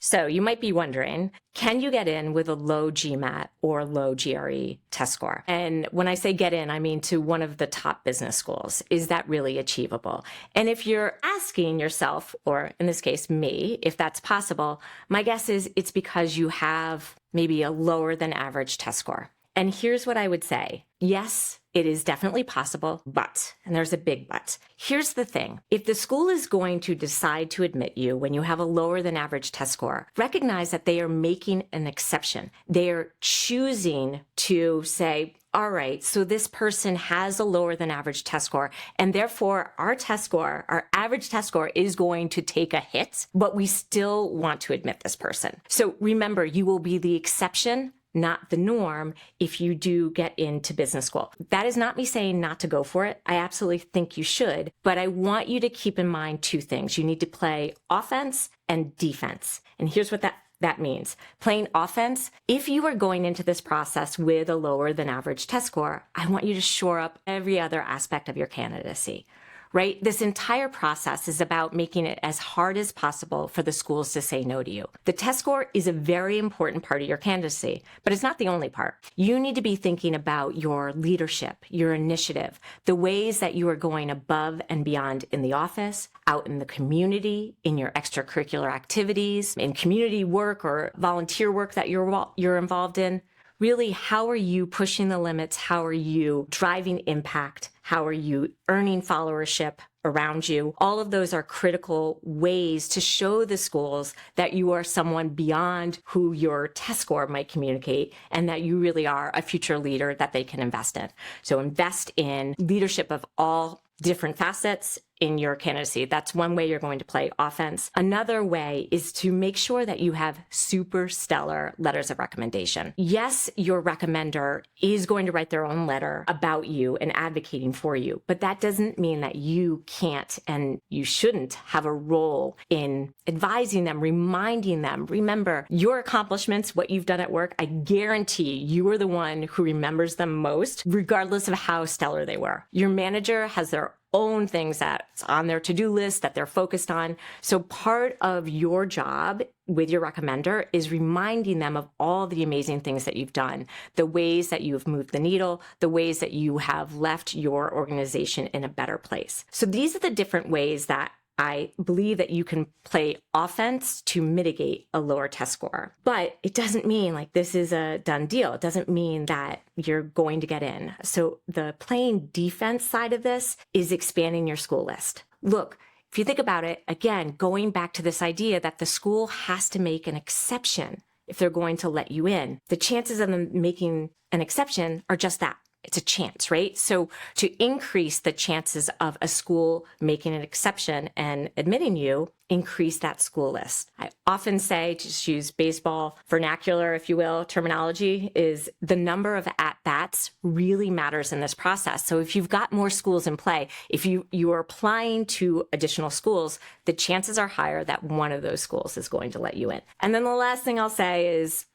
So you might be wondering, can you get in with a low GMAT or low GRE test score? And when I say get in, I mean to one of the top business schools. Is that really achievable? And if you're asking yourself, or in this case, me, if that's possible, my guess is it's because you have maybe a lower than average test score. And here's what I would say. Yes, it is definitely possible, but, and there's a big but. Here's the thing. If the school is going to decide to admit you when you have a lower than average test score, recognize that they are making an exception. They are choosing to say, all right, so this person has a lower than average test score, and therefore our test score, our average test score is going to take a hit, but we still want to admit this person. So remember, you will be the exception, not the norm, if you do get into business school. That is not me saying not to go for it. I absolutely think you should, but I want you to keep in mind two things. You need to play offense and defense. And here's what that means. Playing offense, if you are going into this process with a lower than average test score, I want you to shore up every other aspect of your candidacy. Right? This entire process is about making it as hard as possible for the schools to say no to you. The test score is a very important part of your candidacy, but it's not the only part. You need to be thinking about your leadership, your initiative, the ways that you are going above and beyond in the office, out in the community, in your extracurricular activities, in community work or volunteer work that you're involved in. Really, how are you pushing the limits? How are you driving impact? How are you earning followership around you? All of those are critical ways to show the schools that you are someone beyond who your test score might communicate and that you really are a future leader that they can invest in. So invest in leadership of all different facets in your candidacy. That's one way you're going to play offense. Another way is to make sure that you have super stellar letters of recommendation. Yes, your recommender is going to write their own letter about you and advocating for you, but that doesn't mean that you can't and you shouldn't have a role in advising them, reminding them. Remember your accomplishments, what you've done at work. I guarantee you are the one who remembers them most, regardless of how stellar they were. Your manager has their own things that's on their to-do list that they're focused on. So part of your job with your recommender is reminding them of all the amazing things that you've done, the ways that you've moved the needle, the ways that you have left your organization in a better place. So these are the different ways that I believe that you can play offense to mitigate a lower test score. But it doesn't mean like this is a done deal. It doesn't mean that you're going to get in. So the playing defense side of this is expanding your school list. Look, if you think about it, again, going back to this idea that the school has to make an exception if they're going to let you in. The chances of them making an exception are just that. It's a chance, right? So to increase the chances of a school making an exception and admitting you, increase that school list. I often say, to just use baseball vernacular, if you will, terminology, is the number of at-bats really matters in this process. So if you've got more schools in play, if you are applying to additional schools, the chances are higher that one of those schools is going to let you in. And then the last thing I'll say is,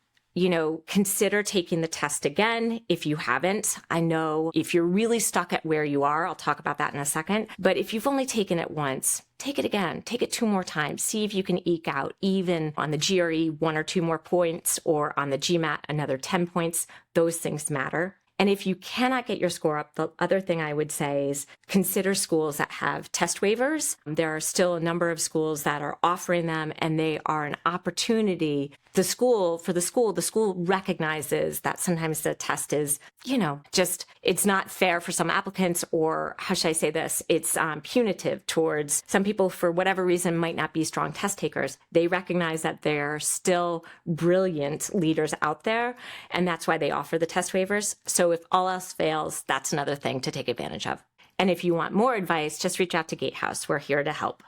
consider taking the test again if you haven't. I know if you're really stuck at where you are, I'll talk about that in a second. But if you've only taken it once, take it again. Take it 2 more times. See if you can eke out even on the GRE 1 or 2 more points, or on the GMAT another 10 points. Those things matter. And if you cannot get your score up, the other thing I would say is consider schools that have test waivers. There are still a number of schools that are offering them, and they are an opportunity. The school recognizes that sometimes the test is, it's not fair for some applicants, or how should I say this? It's punitive towards some people for whatever reason might not be strong test takers. They recognize that there are still brilliant leaders out there, and that's why they offer the test waivers. So if all else fails, that's another thing to take advantage of. And if you want more advice, just reach out to Gatehouse. We're here to help.